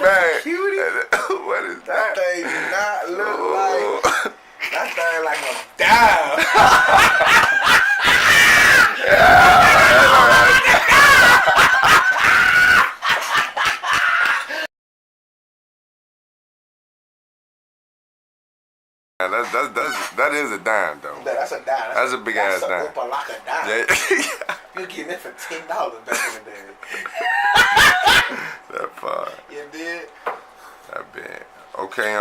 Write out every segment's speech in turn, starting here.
man. Cutie? What is that? That thing do not look like. That thing like a dime. That is a dime though. That's a dime. That's a big ass dime. That's a like a dime. Yeah. You getting it for $10 back in the day. That far. You did? That big. Okay,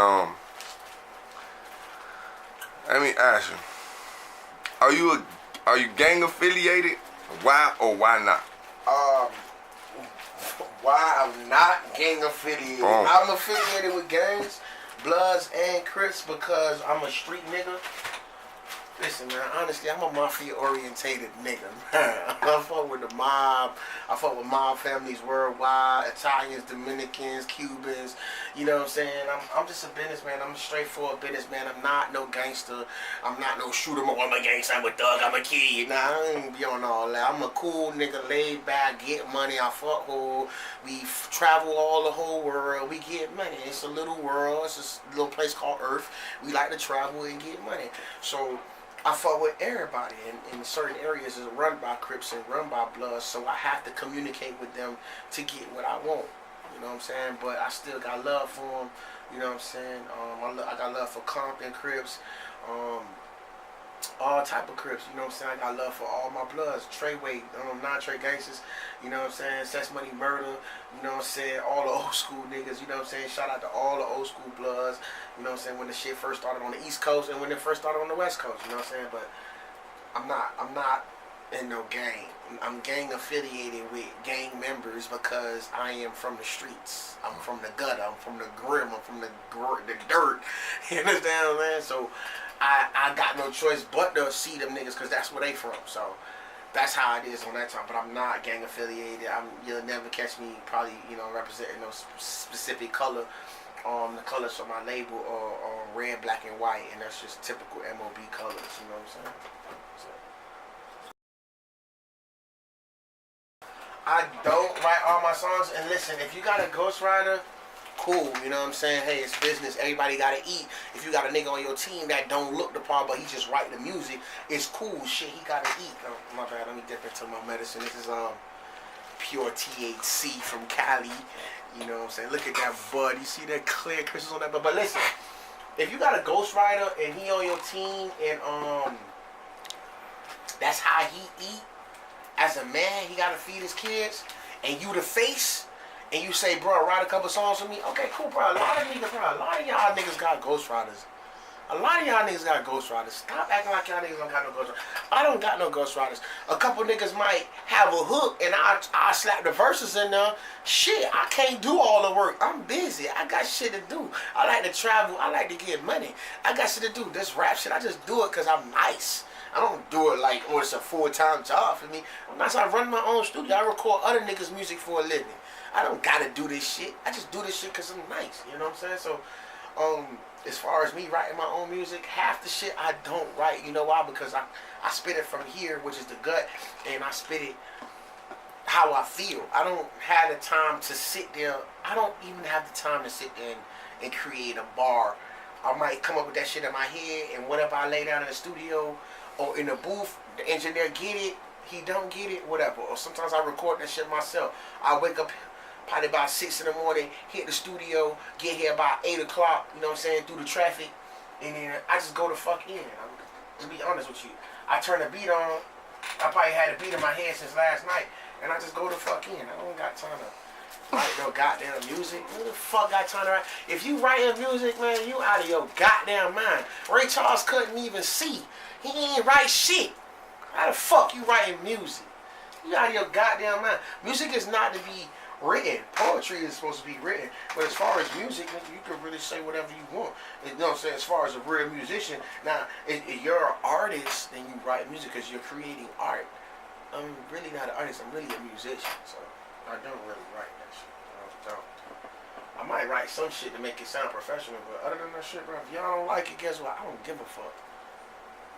let me ask you. Are you gang affiliated? Why or why not? Why I'm not gang affiliated. I'm affiliated with gangs, Bloods, and Crips because I'm a street nigga. Listen, man, honestly, I'm a mafia-orientated nigga, man. I fuck with the mob. I fuck with mob families worldwide, Italians, Dominicans, Cubans. You know what I'm saying? I'm just a businessman. I'm a straightforward businessman. I'm not no gangster. I'm not no shooter. I'm a gangster. I'm a thug. I'm a kid. Nah, I ain't be on all that. I'm a cool nigga, laid back, get money. I fuck whole. We travel all the whole world. We get money. It's a little world. It's a little place called Earth. We like to travel and get money. So I fuck with everybody, in certain areas is run by Crips and run by Bloods, so I have to communicate with them to get what I want. You know what I'm saying? But I still got love for them. You know what I'm saying? I got love for Compton Crips, all type of Crips. You know what I'm saying? I got love for all my Bloods, Treyway, non-Trey gangsters. You know what I'm saying? Sex Money Murder. You know what I'm saying? All the old school niggas. You know what I'm saying? Shout out to all the old school Bloods. You know what I'm saying? When the shit first started on the East Coast and when it first started on the West Coast. You know what I'm saying? But I'm not in no gang. I'm gang affiliated with gang members because I am from the streets. I'm from the gutter. I'm from the grim. I'm from the dirt. You understand what I'm saying? So I got no choice but to see them niggas because that's where they from. So that's how it is on that time. But I'm not gang affiliated. You'll never catch me probably, representing no specific color. The colors on my label are red, black, and white, and that's just typical MOB colors. You know what I'm saying? So I don't write all my songs. And listen, if you got a ghostwriter, cool. You know what I'm saying? Hey, it's business. Everybody got to eat. If you got a nigga on your team that don't look the part, but he just write the music, it's cool. Shit, he got to eat. Oh, my bad. Let me dip into my medicine. This is pure THC from Cali. You know what I'm saying? Look at that bud. You see that clear crystals on that bud? But listen, if you got a ghostwriter and he on your team and that's how he eat, as a man, he got to feed his kids, and you the face, and you say, bro, write a couple songs for me. Okay, cool, bro. A lot of y'all niggas got ghostwriters. A lot of y'all niggas got ghostwriters. Stop acting like y'all niggas don't got no ghostwriters. I don't got no ghostwriters. A couple niggas might have a hook and I slap the verses in there. Shit, I can't do all the work. I'm busy. I got shit to do. I like to travel. I like to get money. I got shit to do. This rap shit, I just do it because I'm nice. I don't do it like, it's a full-time job for me. I'm nice. I run my own studio. I record other niggas' music for a living. I don't gotta do this shit. I just do this shit because I'm nice. You know what I'm saying? So, as far as me writing my own music, half the shit I don't write. You know why? Because I spit it from here, which is the gut, and I spit it how I feel. I don't have the time to sit there. I don't even have the time to sit there and create a bar. I might come up with that shit in my head, and whatever I lay down in the studio or in the booth, the engineer get it, he don't get it, whatever. Or sometimes I record that shit myself. I wake up probably about 6 in the morning, hit the studio, get here about 8 o'clock, you know what I'm saying, through the traffic, and then I just go the fuck in. To be honest with you, I turn the beat on. I probably had a beat in my head since last night, and I just go the fuck in. I don't got time to write no goddamn music. Who the fuck got time to write? If you writing music, man, you out of your goddamn mind. Ray Charles couldn't even see. He ain't write shit. How the fuck you writing music? You out of your goddamn mind. Music is not to be written. Poetry is supposed to be written. But as far as music, you can really say whatever you want. You know what I'm saying? As far as a real musician, now, if you're an artist, then you write music because you're creating art. I'm really not an artist. I'm really a musician. So I don't really write that shit. I don't. I might write some shit to make it sound professional, but other than that shit, bro, if y'all don't like it, guess what? I don't give a fuck.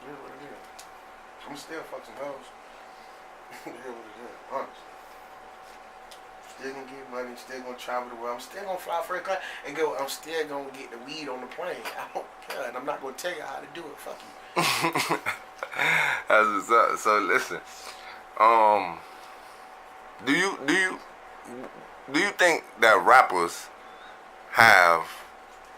It is what it is. I'm still fucking hoes. It is what it is. Honest. still gonna get money, still gonna travel the world, I'm still gonna fly first class, and go, I'm still gonna get the weed on the plane. I don't care, and I'm not gonna tell you how to do it. Fuck you. That's what's up. So listen, do you think that rappers have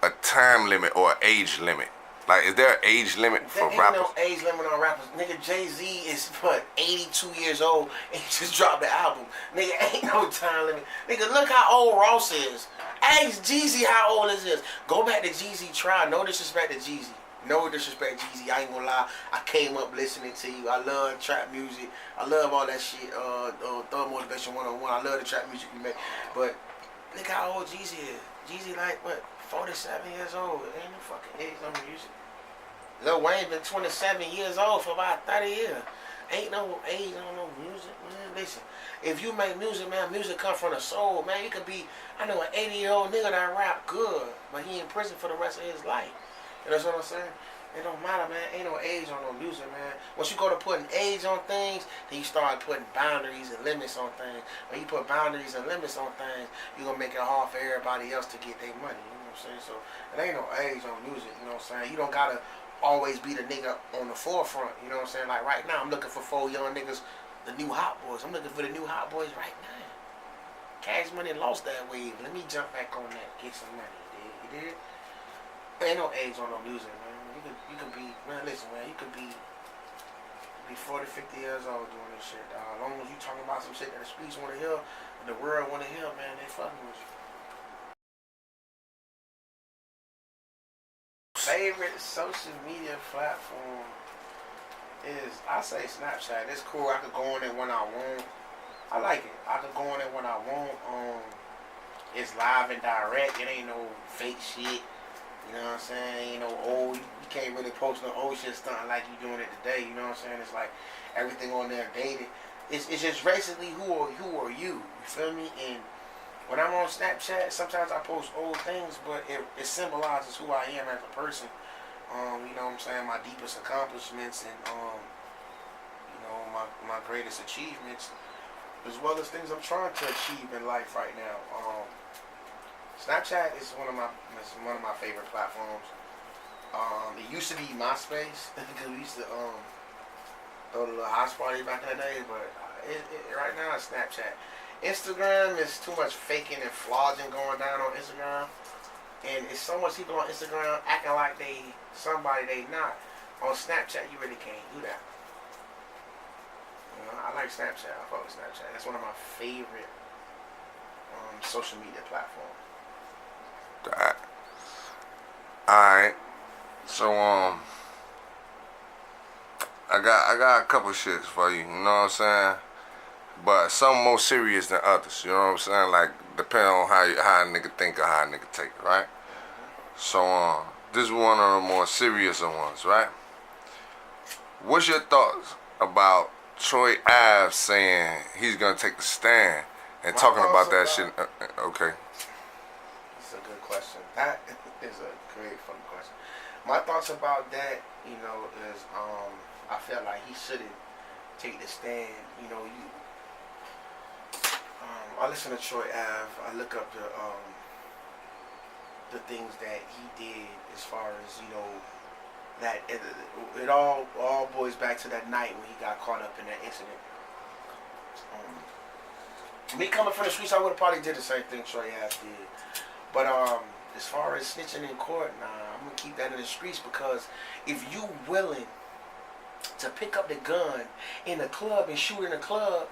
a time limit or an age limit? Like, is there an age limit for there rappers? Ain't no age limit on rappers. Nigga, Jay-Z is, what, 82 years old and he just dropped the album. Nigga, ain't no time limit. Nigga, look how old Ross is. Ask Jeezy how old this is. Go back to Jeezy Try. No disrespect to Jeezy. No disrespect, Jeezy. I ain't gonna lie. I came up listening to you. I love trap music. I love all that shit. Thug Motivation 101. I love the trap music you make. But look how old Jeezy is. Jeezy like, what, 47 years old. Ain't no fucking age on the music. Lil Wayne been 27 years old for about 30 years. Ain't no age on no music, man. Listen, if you make music, man, music come from the soul, man. You could be, I know an 80-year-old nigga that rap good, but he in prison for the rest of his life. You know what I'm saying? It don't matter, man. Ain't no age on no music, man. Once you go to putting age on things, then you start putting boundaries and limits on things. When you put boundaries and limits on things, you're going to make it hard for everybody else to get their money. You know what I'm saying? So, it ain't no age on music, you know what I'm saying? You don't got to always be the nigga on the forefront, you know what I'm saying? Like, right now, I'm looking for 4 young niggas, the new hot boys. I'm looking for the new hot boys right now. Cash Money lost that wave. Let me jump back on that, get some money, you dig? Ain't no age on no music, man. You could be, man, listen, man, you could be 40, 50 years old doing this shit, dog. As long as you talking about some shit that the streets want to hear, and the world want to hear, man, they fucking with you. Favorite social media platform is, I say Snapchat. It's cool. I could go on it when I want. I like it. I could go on it when I want. It's live and direct. It ain't no fake shit. You know what I'm saying? Ain't no old. You can't really post no old shit stunting like you doing it today. You know what I'm saying? It's like everything on there dated. It's just basically who are you? You feel me? And when I'm on Snapchat, sometimes I post old things, but it symbolizes who I am as a person. You know what I'm saying? My deepest accomplishments and you know, my greatest achievements, as well as things I'm trying to achieve in life right now. Snapchat is one of my favorite platforms. It used to be MySpace because we used to throw the little house party back in the day, but right now it's Snapchat. Instagram is too much faking and flogging going down on Instagram, and it's so much people on Instagram acting like they somebody they not. On Snapchat, you really can't do that. You know, I like Snapchat. I fuck with Snapchat. That's one of my favorite social media platforms. Alright. So I got a couple shits for you, you know what I'm saying? But some more serious than others, you know what I'm saying? Like, depending on how a nigga think or how a nigga take it, right? So this is one of the more serious ones, right? What's your thoughts about Troy Ave saying he's gonna take a stand and talking about that shit? Okay. That's a good question. That is a great fun question. My thoughts about that, you know, is I feel like he shouldn't take the stand. You know, I listen to Troy Ave. I look up the things that he did as far as, you know, that it all boils back to that night when he got caught up in that incident. Me coming from the streets, I would have probably did the same thing Troy Ave did. But as far as snitching in court, nah, I'm gonna keep that in the streets, because if you willing to pick up the gun in the club and shoot in the club,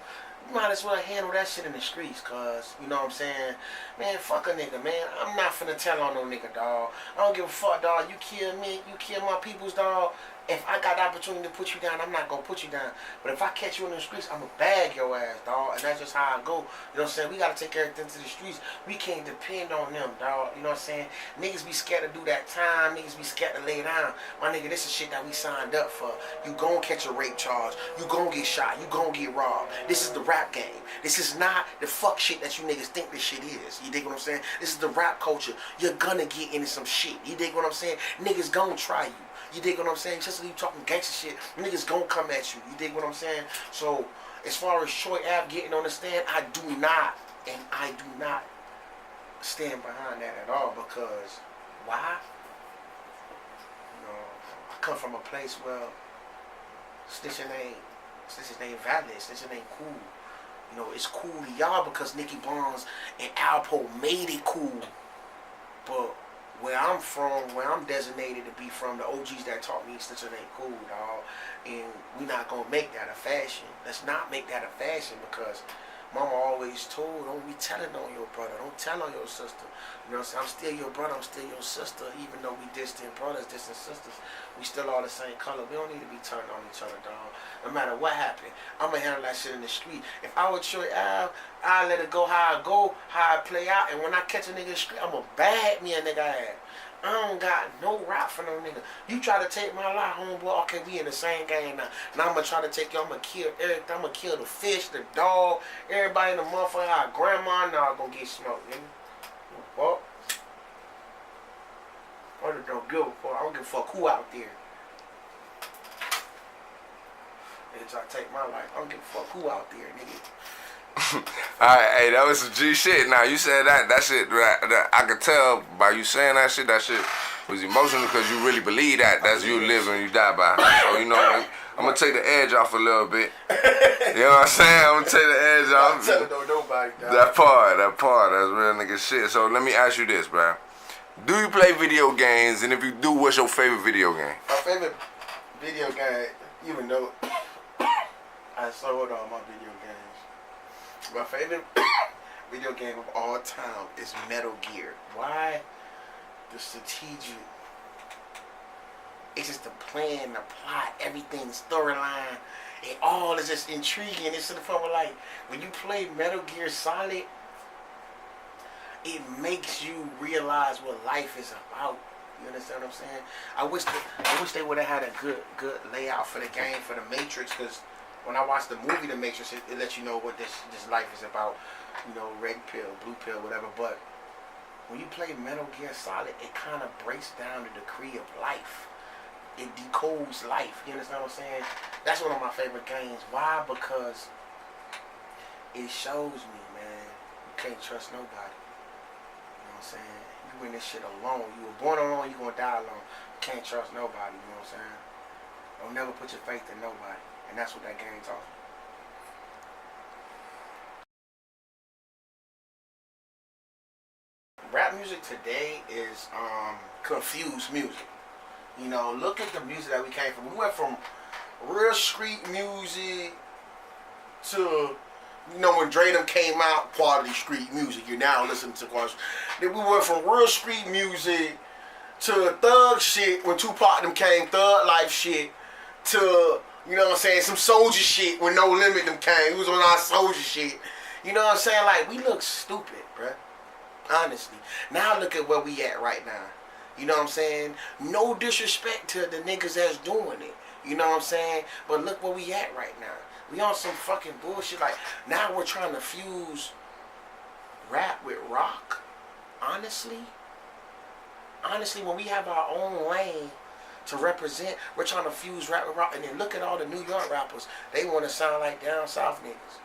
you might as well handle that shit in the streets, cause, you know what I'm saying? Man, fuck a nigga, man. I'm not finna tell on no nigga, dog. I don't give a fuck, dog. You kill me, you kill my peoples, dog. If I got the opportunity to put you down, I'm not gonna put you down. But if I catch you in the streets, I'ma bag your ass, dog. And that's just how I go. You know what I'm saying? We gotta take everything to the streets. We can't depend on them, dog. You know what I'm saying? Niggas be scared to do that time. Niggas be scared to lay down. My nigga, this is shit that we signed up for. You gon' catch a rape charge. You gon' get shot. You gon' get robbed. This is the rap game. This is not the fuck shit that you niggas think this shit is. You dig what I'm saying? This is the rap culture. You're gonna get into some shit. You dig what I'm saying? Niggas gon' try you. You dig what I'm saying? Just like you talking gangster shit, niggas gonna come at you. You dig what I'm saying? So, as far as Troy Ave getting on the stand, I do not And I do not stand behind that at all because why? You know, I come from a place where snitching ain't valid, snitching ain't cool. You know, it's cool to y'all because Nicky Barnes and Alpo made it cool. But where I'm from, where I'm designated to be from, the OGs that taught me snitching ain't cool, dog. And we not gonna make that a fashion. Let's not make that a fashion because Mama always told, don't be telling on your brother, don't tell on your sister. You know what I'm saying? I'm still your brother, I'm still your sister, even though we distant brothers, distant sisters, we still all the same color. We don't need to be turning on each other, dog. No matter what happened, I'm gonna handle that shit in the street. If I were Troy Ave, I let it go, how I play out, and when I catch a nigga in the street, I'm gonna bag me a nigga ass. I don't got no rap for no nigga. You try to take my life, homeboy, okay, we in the same game now. Now I'm gonna try to take you, I'm gonna kill everything. I'm gonna kill the fish, the dog, everybody in the motherfucker, our grandma, now I'm gonna get smoked, nigga. Well, I don't give a fuck. I don't give a fuck who out there. Nigga try to take my life. I don't give a fuck who out there, nigga. Alright, hey, that was some G shit. Now you said that shit. That I could tell by you saying that shit. That shit was emotional because you really believe that. That's you live and you die by. So you know, I'm gonna take the edge off a little bit. You know what I'm saying? I'm gonna take the edge off. Nobody, that part, that's real nigga shit. So let me ask you this, bro. Do you play video games? And if you do, what's your favorite video game? My favorite video game, even though I sold all my video games, my favorite video game of all time is Metal Gear. Why? The strategic. It's just the plan, the plot, everything, storyline. It all is just intriguing. It's to the point where, like, when you play Metal Gear Solid, it makes you realize what life is about. You understand what I'm saying? I wish they would have had a good layout for the game, for the Matrix, because when I watched the movie The Matrix, it lets you know what this life is about. You know, red pill, blue pill, whatever. But when you play Metal Gear Solid, it kind of breaks down the decree of life. It decodes life. You understand what I'm saying? That's one of my favorite games. Why? Because it shows me, man, you can't trust nobody. You know what I'm saying? You in this shit alone. You were born alone, you gonna die alone. You can't trust nobody, you know what I'm saying? Don't never put your faith in nobody. And that's what that game taught me. Rap music today is confused music. You know, look at the music that we came from. We went from real street music to, you know, when Dre them came out, quality street music. You're now listening to quality. Then we went from real street music to thug shit when Tupac them came, thug life shit, to, you know what I'm saying, some soldier shit when No Limit them came. We was on our soldier shit. You know what I'm saying? Like, we look stupid, bruh. Honestly. Now look at where we at right now. You know what I'm saying? No disrespect to the niggas that's doing it. You know what I'm saying? But look where we at right now. We on some fucking bullshit. Like, now we're trying to fuse rap with rock. Honestly, when we have our own lane to represent, we're trying to fuse rap with rock. And then look at all the New York rappers. They want to sound like down south niggas.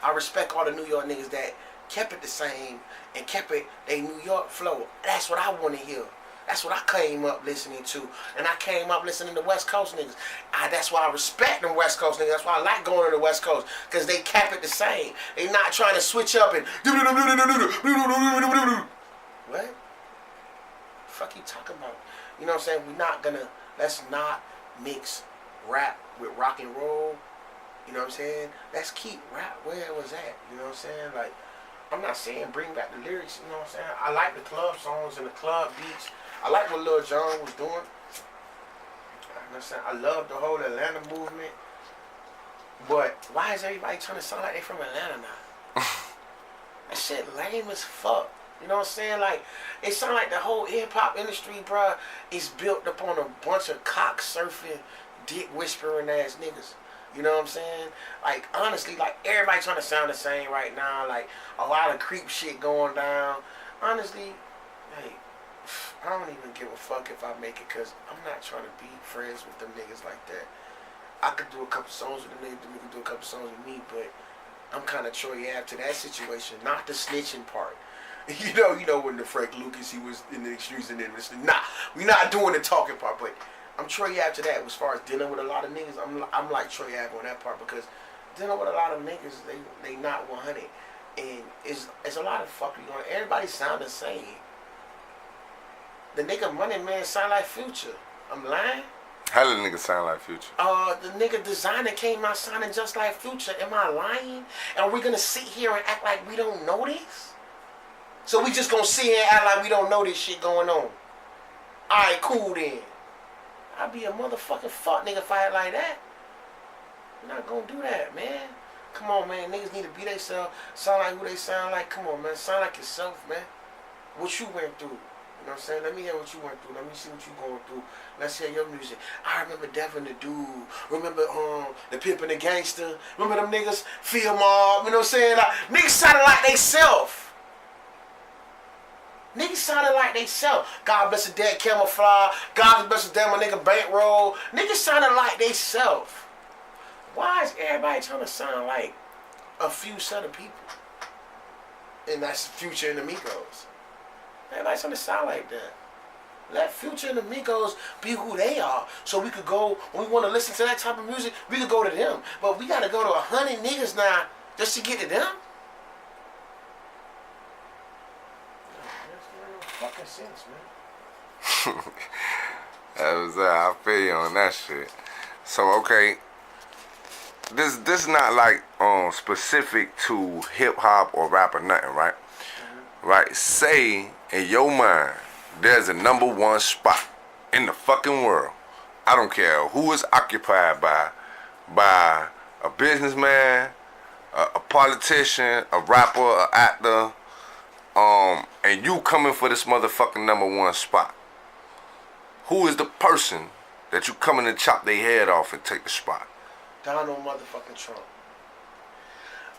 I respect all the New York niggas that kept it the same and kept it they New York flow. That's what I want to hear. That's what I came up listening to. And I came up listening to West Coast niggas. That's why I respect them West Coast niggas. That's why I like going to the West Coast. Because they kept it the same. They not trying to switch up and what? The fuck you talking about? You know what I'm saying? Let's not mix rap with rock and roll. You know what I'm saying? Let's keep rap where it was at. You know what I'm saying? Like, I'm not saying bring back the lyrics, you know what I'm saying? I like the club songs and the club beats. I like what Lil Jon was doing. You know what I'm saying? I love the whole Atlanta movement. But why is everybody trying to sound like they from Atlanta now? That shit lame as fuck. You know what I'm saying? Like, it sound like the whole hip-hop industry, bruh, is built upon a bunch of cock-surfing, dick-whispering ass niggas. You know what I'm saying? Like, honestly, like, everybody trying to sound the same right now. Like, a lot of creep shit going down. Honestly, like, I don't even give a fuck if I make it, because I'm not trying to be friends with them niggas like that. I could do a couple songs with them niggas, them niggas do a couple songs with me, but I'm kind kind of Troy Ave to that situation, not the snitching part. You know when the Frank Lucas, he was in the streets and then listening. Nah, we not doing the talking part, but I'm Troy Ave to that. As far as dealing with a lot of niggas, I'm like Troy Ave on that part because dealing with a lot of niggas, they not 100, and it's a lot of fuckery going. Everybody sound the same. The nigga Money Man sound like Future. I'm lying. How did the nigga sound like Future? The nigga Designer came out sounding just like Future. Am I lying? And we gonna sit here and act like we don't know this? So we just gonna sit here and act like we don't know this shit going on? Alright, cool then. I'd be a motherfucking fuck nigga if I act like that. You're not gonna do that, man. Come on, man. Niggas need to be themselves. Sound like who they sound like. Come on, man. Sound like yourself, man. What you went through. You know what I'm saying? Let me hear what you went through. Let me see what you going through. Let's hear your music. I remember Devin the Dude. Remember the Pimp and the Gangster. Remember them niggas? Feel Mob. You know what I'm saying? Like, niggas sounded like they self. Niggas sounded like they self. God bless the dead Camouflage. God bless the dead my nigga Bankroll. Niggas sounded like they self. Why is everybody trying to sound like a few set of people? And that's Future and the Migos. Everybody's trying to sound like that. Let Future and the Migos be who they are. So we could go, when we want to listen to that type of music, we could go to them. But we got to go to 100 niggas now just to get to them? That makes no fucking sense, man. I feel you on that shit. So, okay. This not like specific to hip hop or rap or nothing, right? Right? Say in your mind there's a number one spot in the fucking world. I don't care who is occupied by a businessman, a politician, a rapper, an actor, and you coming for this motherfucking number one spot. Who is the person that you coming to chop their head off and take the spot? Donald motherfucking Trump.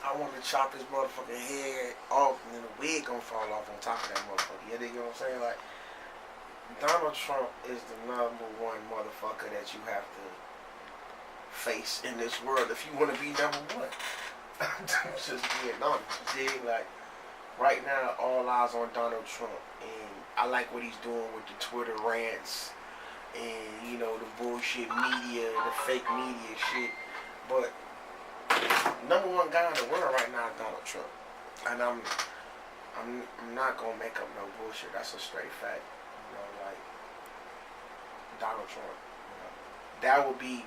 I want to chop his motherfucking head off and then the wig gonna fall off on top of that motherfucker. You know what I'm saying? Like, Donald Trump is the number one motherfucker that you have to face in this world if you want to be number one. Just being honest. You dig? Like, right now, all eyes on Donald Trump. And I like what he's doing with the Twitter rants and, you know, the bullshit media, the fake media shit. But number one guy in the world right now is Donald Trump, and I'm not gonna make up no bullshit. That's a straight fact. You know, like Donald Trump. You know, that would be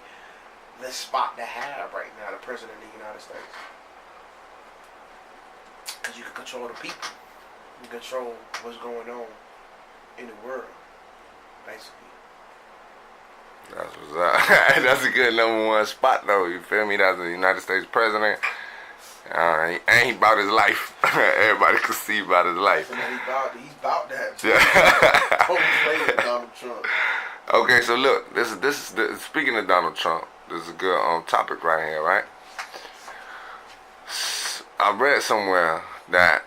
the spot to have right now, the president of the United States, because you can control the people, you can control what's going on in the world, basically. That's what's up. That's a good number one spot, though. You feel me? That's the United States president. And he about his life. Everybody can see about his life. He's about that. Donald Trump. Okay, so look, this is speaking of Donald Trump. This is a good topic right here, right? I read somewhere that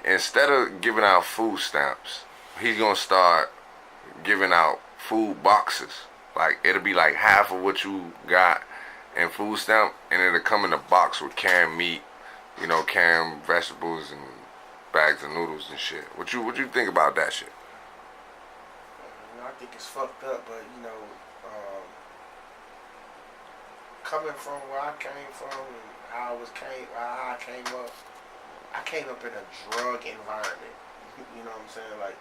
instead of giving out food stamps, he's gonna start giving out food boxes. Like, it'll be like half of what you got in food stamp, and it'll come in a box with canned meat, you know, canned vegetables and bags of noodles and shit. What you think about that shit? I think it's fucked up, but you know, coming from where I came from and how I came up in a drug environment. You know what I'm saying? Like,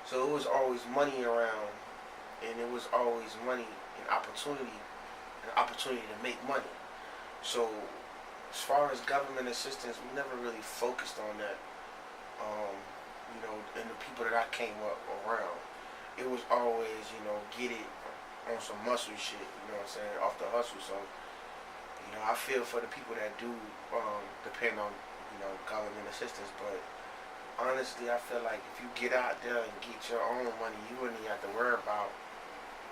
so it was always money around. And it was always money and opportunity to make money. So, as far as government assistance, we never really focused on that. You know, and the people that I came up around, it was always, you know, get it on some muscle shit. You know what I'm saying? Off the hustle. So, you know, I feel for the people that do depend on, you know, government assistance. But honestly, I feel like if you get out there and get your own money, you wouldn't even have to worry about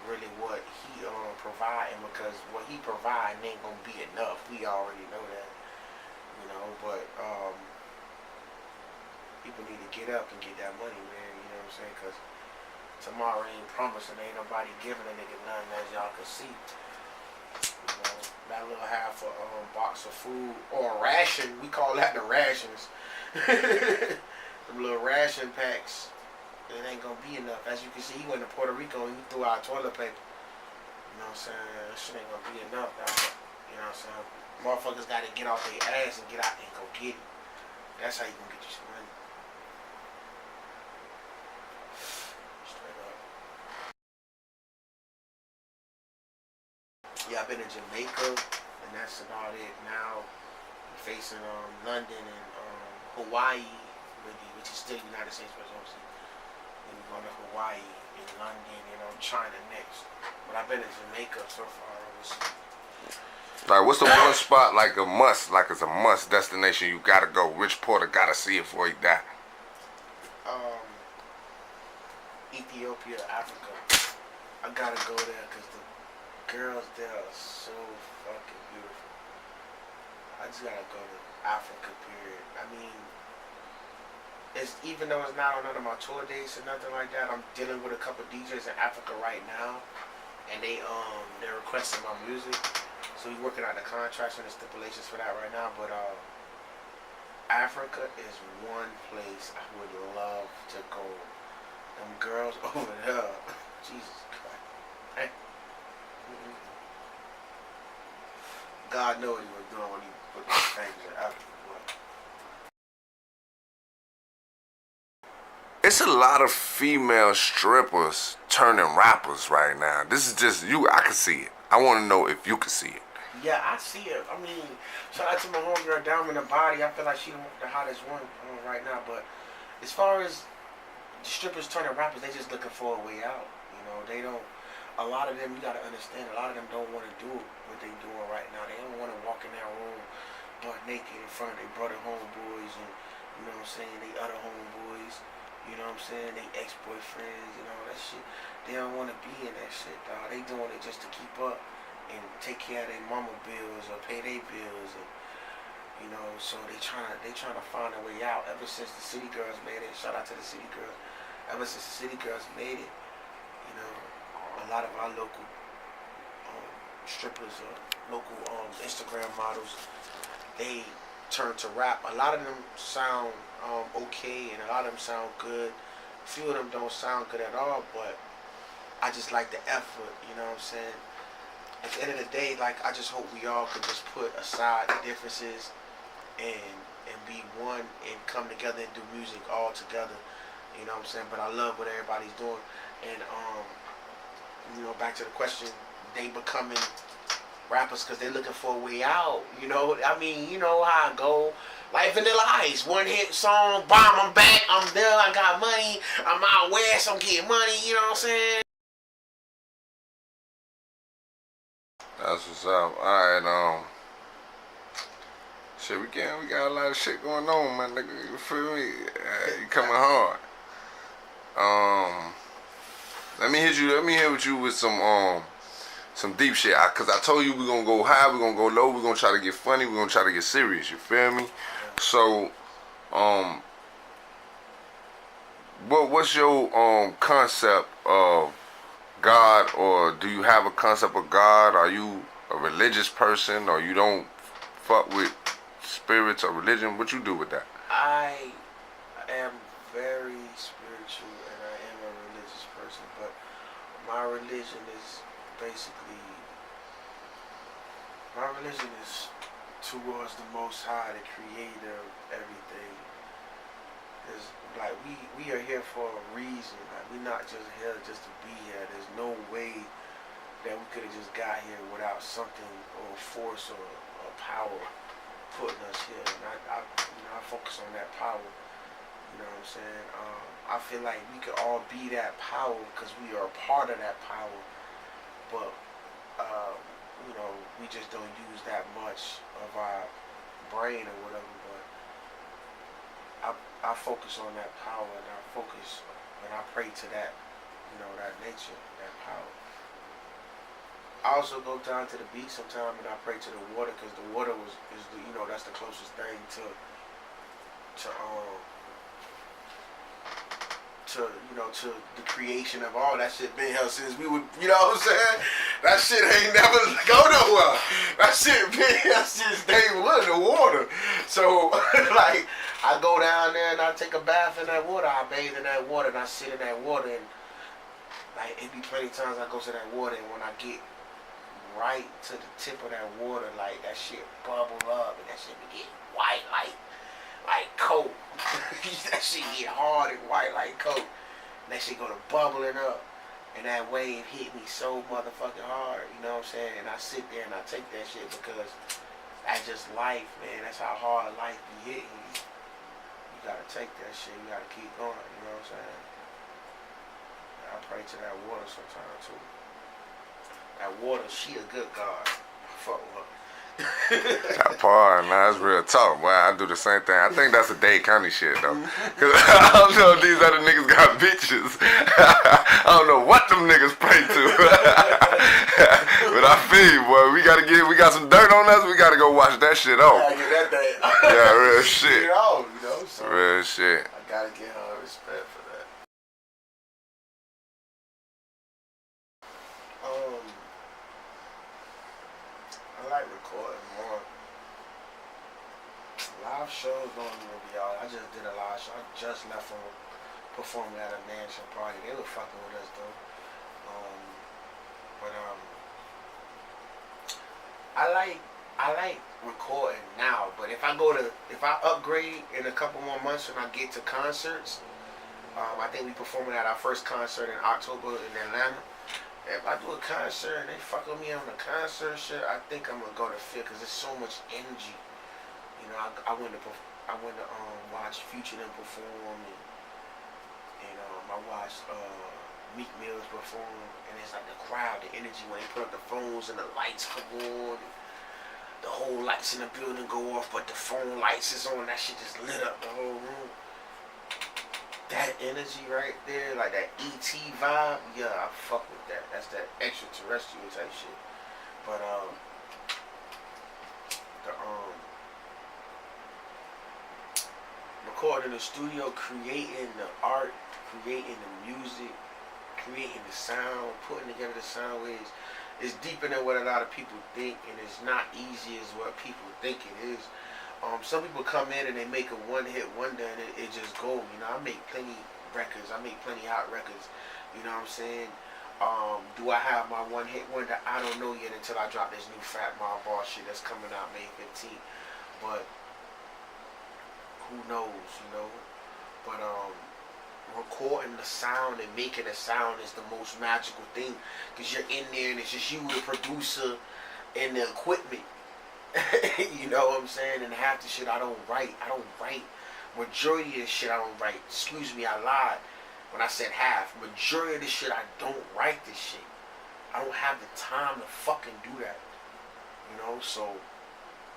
really what he providing, because what he providing ain't gonna be enough. We already know that, you know. But people need to get up and get that money, man. You know what I'm saying? Because tomorrow ain't promising. Ain't nobody giving a nigga nothing, as y'all can see. You know, got a little half a box of food or a ration. We call that the rations. The little ration packs. It ain't gonna be enough. As you can see, he went to Puerto Rico and he threw out toilet paper. You know what I'm saying? That shit ain't gonna be enough, dog. You know what I'm saying? Motherfuckers gotta get off their ass and get out and go get it. That's how you gonna get you some money. Straight up. Yeah, I've been to Jamaica, and that's about it. Now, I'm facing London and Hawaii, which is still United States, but obviously. And we're going to Hawaii and London and China next. But I've been to Jamaica so far. Like, what's the one spot like a must? Like, it's a must destination you gotta go. Rich Porter gotta see it before he die. Ethiopia, Africa. I gotta go there because the girls there are so fucking beautiful. I just gotta go to Africa, period. I mean, it's, even though it's not on none of my tour dates or nothing like that, I'm dealing with a couple DJs in Africa right now, and they're requesting my music. So we're working out the contracts and the stipulations for that right now. But Africa is one place I would love to go. Them girls over there, Jesus Christ. God knows what he was doing when he put those things in Africa. It's a lot of female strippers turning rappers right now. This is just you. I can see it. I want to know if you can see it. Yeah, I see it. I mean, shout out to my homegirl Diamond the Body. I feel like she's the hottest one right now. But as far as the strippers turning rappers, they just looking for a way out. You know, they don't. A lot of them, you gotta understand. A lot of them don't want to do what they doing right now. They don't want to walk in that room butt naked in front of their brother homeboys and you know what I'm saying, they other homeboys. You know what I'm saying? They ex-boyfriends and all that shit. They don't want to be in that shit, dog. They doing it just to keep up and take care of their mama bills or pay their bills, and you know. So they trying to find a way out. Ever since the City Girls made it, shout out to the City Girls. Ever since the City Girls made it, you know, a lot of our local strippers or local Instagram models, they turn to rap. A lot of them sound okay, and a lot of them sound good. A few of them don't sound good at all, but I just like the effort, you know what I'm saying? At the end of the day, like, I just hope we all could just put aside the differences and be one and come together and do music all together, you know what I'm saying? But I love what everybody's doing, and you know, back to the question, they becoming rappers because they're looking for a way out, you know. I mean, you know how I go. Like Vanilla Ice, one hit song, bomb, I'm back, I'm there, I got money, I'm out west, I'm getting money, you know what I'm saying? That's what's up. Alright, shit, we got a lot of shit going on, man, nigga. You feel me? You coming hard. Let me hit with you with some deep shit. Cause I told you we gonna go high, we gonna go low, we gonna try to get funny, we gonna try to get serious. You feel me? So, what's your concept of God, or do you have a concept of God? Are you a religious person, or you don't fuck with spirits or religion? What you do with that? I am very spiritual and I am a religious person, but my religion is towards the Most High, the Creator of everything. There's, like, we are here for a reason. Like, we're not just here just to be here. There's no way that we could have just got here without something or force or power putting us here. And I focus on that power. You know what I'm saying? I feel like we could all be that power because we are a part of that power. But you know, we just don't use that much of our brain or whatever. But I focus on that power, and I focus and I pray to that, you know, that nature, that power. I also go down to the beach sometime and I pray to the water, because the water is the, you know, that's the closest thing to to the creation of all that shit been here since we would, you know what I'm saying? That shit ain't never go nowhere. That shit been here since day one, the water. So like I go down there and I take a bath in that water, I bathe in that water and I sit in that water, and like it be plenty times I go to that water, and when I get right to the tip of that water, like that shit bubble up and that shit be get white like coke. That shit get hard and white like coke. And that shit go to bubbling up. And that wave hit me so motherfucking hard. You know what I'm saying? And I sit there and I take that shit because that's just life, man. That's how hard life be hitting you. You gotta take that shit. You gotta keep going. You know what I'm saying? I pray to that water sometimes too. That water, she a good God. Fuck with her. That part, nah, that's real talk. Boy, I do the same thing. I think that's a Dade County shit though. Cause I don't know if these other niggas got bitches. I don't know what them niggas pray to. But I feel you, boy. We got some dirt on us. We gotta go wash that shit off. I get that thing. Yeah, real shit. Get it off, you know. So real shit. I gotta give her respect for that. I like recording more. Live shows don't even be out. I just did a live show. I just left from performing at a mansion party. They were fucking with us though. But I like recording now. But if I upgrade in a couple more months when I get to concerts, I think we performing at our first concert in October in Atlanta. If I do a concert and they fuck with me on the concert shit, I think I'm gonna go to fit because there's so much energy. You know, I went to watch Future them perform, and I watched Meek Mills perform, and it's like the crowd, the energy when they put up the phones and the lights come on, the whole lights in the building go off, but the phone lights is on. That shit just lit up the whole room. That energy right there, like that ET vibe, yeah, I fuck with that. That's that extraterrestrial type shit. But recording in the studio, creating the art, creating the music, creating the sound, putting together the sound waves, is deeper than what a lot of people think, and it's not easy as what people think it is. Some people come in and they make a one-hit wonder and it just goes. You know, I make plenty records. I make plenty hot records. You know what I'm saying? Do I have my one-hit wonder? I don't know yet until I drop this new Fat Mob Bar shit that's coming out May 15th. But who knows, you know? But recording the sound and making a sound is the most magical thing, because you're in there and it's just you, the producer, and the equipment. You know what I'm saying? And half the shit I don't write. Majority of the shit I don't write. Excuse me, I lied when I said half. Majority of the shit I don't write this shit. I don't have the time to fucking do that. You know, so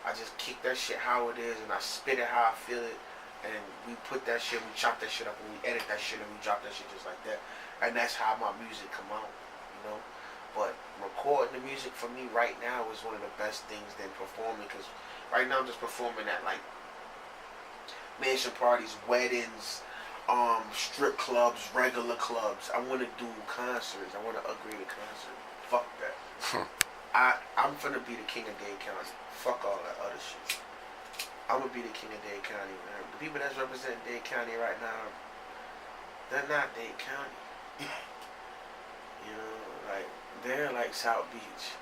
I just kick that shit how it is and I spit it how I feel it, and we put that shit, we chop that shit up, and we edit that shit and we drop that shit just like that. And that's how my music come out, you know. But recording the music for me right now is one of the best things than performing, because right now I'm just performing at like mansion parties, weddings, strip clubs, regular clubs. I want to do concerts. I want to upgrade a concert. Fuck that. I'm finna be the king of Dade County. Fuck all that other shit. I'm gonna be the king of Dade County, man. The people that's representing Dade County right now, they're not Dade County. You know, like, they're like South Beach.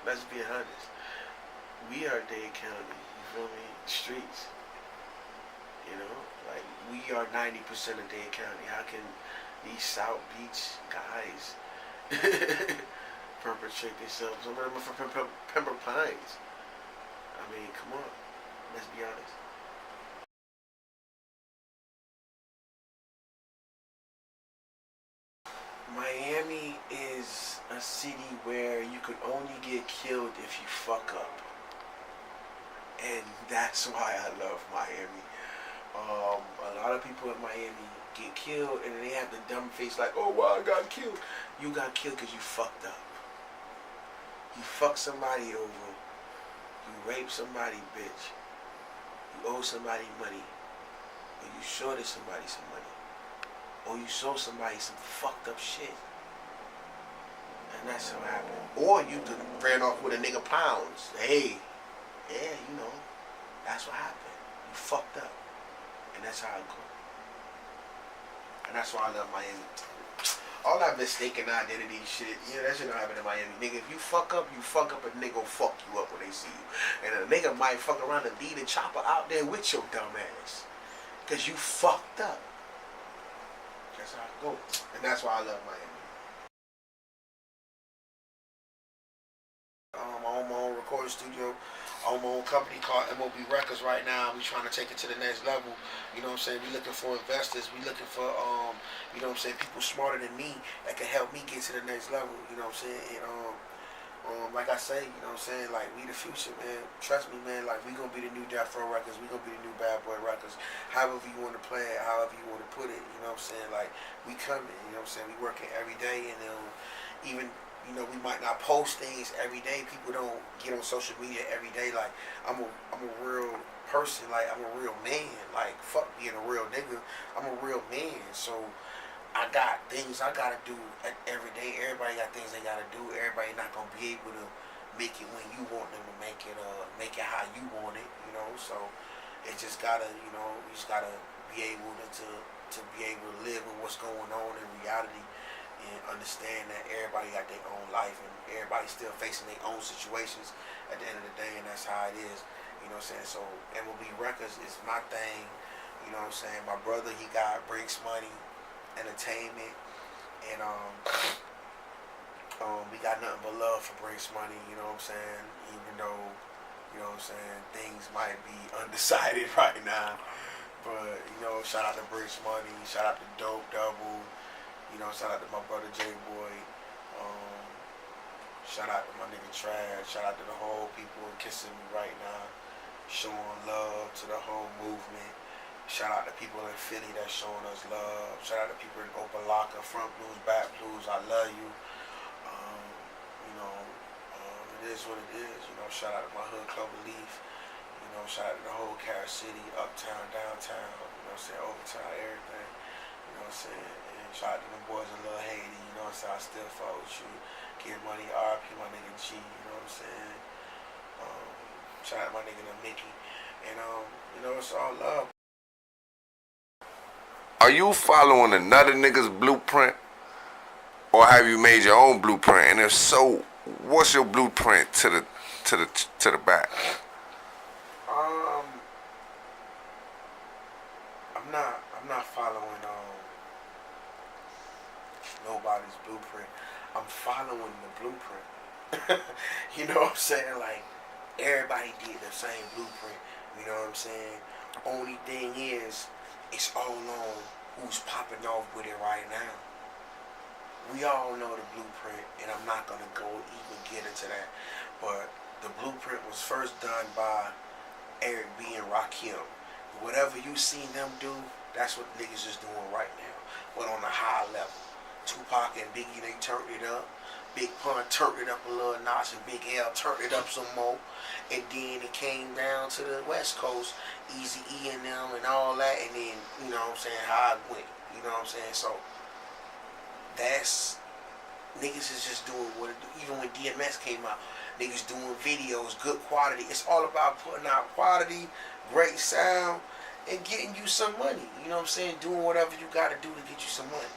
Let's be honest. We are Dade County. You feel me? Streets. You know, like, we are 90% of Dade County. How can these South Beach guys perpetrate themselves? I'm from Pembroke Pines. I mean, come on. Let's be honest. Miami is a city where you could only get killed if you fuck up. And that's why I love Miami. A lot of people in Miami get killed and they have the dumb face like, oh, well, I got killed. You got killed because you fucked up. You fucked somebody over. You raped somebody, bitch. You owe somebody money. Or you shorted somebody some money. or you show somebody some fucked up shit. And that's what happened. Or you ran off with a nigga pounds. Hey, yeah, you know, that's what happened. You fucked up. And that's how it goes. And that's why I love Miami. All that mistaken identity shit, yeah, that shit don't happen in Miami. Nigga, if you fuck up, a nigga gon' fuck you up when they see you. And a nigga might fuck around and leave the chopper out there with your dumb ass. Cause you fucked up. That's how it goes. And that's why I love Miami. I own my own recording studio. I own my own company called MOB Records right now. We trying to take it to the next level. You know what I'm saying? We looking for investors. We looking for, you know what I'm saying, people smarter than me that can help me get to the next level. You know what I'm saying? And like I say, you know what I'm saying, like, we the future, man. Trust me, man. Like, we gonna be the new Death Row Records. We gonna be the new Bad Boy Records. However you want to play it, however you want to put it. You know what I'm saying? Like, we coming. You know what I'm saying? We working every day, and even. You know, we might not post things every day. People don't get on social media every day. Like, I'm a real person. Like, I'm a real man. Like, fuck being a real nigga. I'm a real man. So, I got things I gotta do every day. Everybody got things they gotta do. Everybody not gonna be able to make it when you want them to make it how you want it. You know, so it just gotta, you know, you just gotta be able to be able to live with what's going on in reality. And understand that everybody got their own life and everybody's still facing their own situations at the end of the day, and that's how it is. You know what I'm saying? So MOB Records is my thing. You know what I'm saying? My brother, he got Brinks Money Entertainment, and we got nothing but love for Brinks Money. You know what I'm saying? Even though, you know what I'm saying, things might be undecided right now, but you know, shout out to Brinks Money, shout out to Dope Double. You know, shout out to my brother J-Boy. Shout out to my nigga Trash. Shout out to the whole people kissing me right now. Showing love to the whole movement. Shout out to people in Philly that's showing us love. Shout out to people in Opalaka, Front Blues, Back Blues. I love you. You know, it is what it is. You know, shout out to my hood, Clover Leaf. You know, shout out to the whole Carol City, uptown, downtown. You know what I'm saying? Overtown, everything. You know what I'm saying? Shout out to them boys in Lil Haiti, you know what I'm saying? I still fuck with you. Get money, RP, my nigga G, you know what I'm saying? Shout out to my nigga Mickey. And, you know, it's all love. Are you following another nigga's blueprint? Or have you made your own blueprint? And if so, what's your blueprint to the back? I'm not following nobody's blueprint. I'm following the blueprint. You know what I'm saying? Like, everybody did the same blueprint. You know what I'm saying? Only thing is, it's all on who's popping off with it right now. We all know the blueprint, and I'm not gonna go even get into that. But the blueprint was first done by Eric B and Rakim. Whatever you seen them do, that's what niggas is doing right now, but on a high level. Tupac and Biggie, they turned it up. Big Pun turned it up a little notch, and Big L turned it up some more. And then it came down to the West Coast, Eazy-E and them and all that, and then, you know what I'm saying, how it went. You know what I'm saying? So, that's, niggas is just doing what it do. Even when DMX came out, niggas doing videos, good quality. It's all about putting out quality, great sound, and getting you some money. You know what I'm saying? Doing whatever you gotta do to get you some money.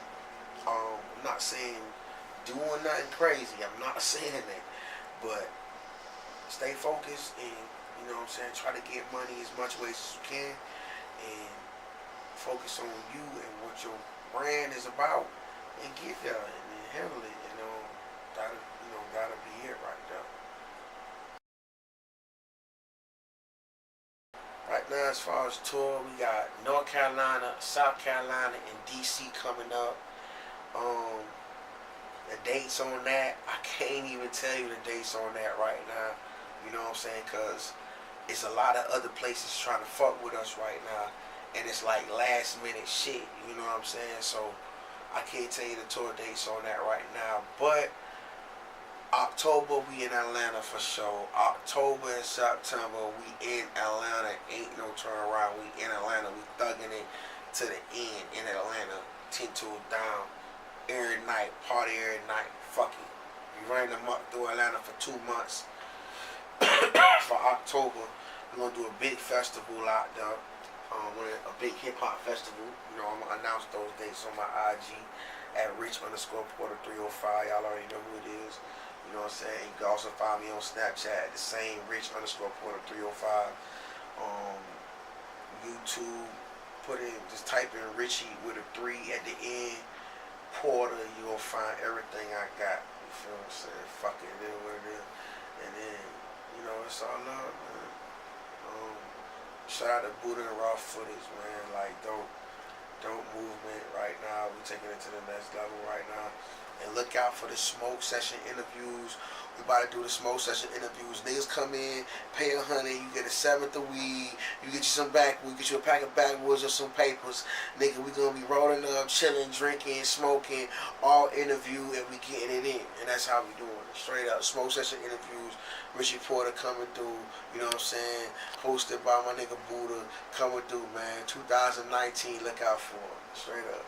I'm not saying doing nothing crazy. I'm not saying that. But stay focused and, you know what I'm saying, try to get money as much ways as you can and focus on you and what your brand is about and get there and then handle it. Gotta be it right there. Right now, as far as tour, we got North Carolina, South Carolina, and DC coming up. The dates on that, I can't even tell you the dates on that right now. You know what I'm saying? Because it's a lot of other places trying to fuck with us right now. And it's like last minute shit. You know what I'm saying? So I can't tell you the tour dates on that right now. But October, we in Atlanta for sure. October and September, we in Atlanta. Ain't no turnaround. We in Atlanta. We thugging it to the end in Atlanta. 10 toes down every night, party every night. Fuck it. We ran them up through Atlanta for 2 months. For October, we're gonna do a big festival out there. A big hip hop festival. You know, I'm gonna announce those dates on my IG at Rich_Porter305. Y'all already know who it is. You know what I'm saying? You can also find me on Snapchat at the same Rich_Porter305. YouTube, just type in Richie with a 3 at the end. Porter, you gonna find everything I got. You feel what I'm saying? Fuck it, it is what it is. And then, you know, it's all love, man. Shout out to Buddha and Raw footage, man. Like, dope movement right now. We taking it to the next level right now. And look out for the smoke session interviews. We about to do the smoke session interviews. Niggas come in, pay $100, you get a 7th of weed, you get you some we get you a pack of backwoods or some papers. Nigga, we gonna be rolling up, chilling, drinking, smoking, all interview, and we getting it in. And that's how we doing it. Straight up. Smoke session interviews. Richie Porter coming through, you know what I'm saying? Hosted by my nigga Buddha, coming through, man. 2019, look out for it. Straight up.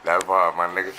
That bar, my nigga.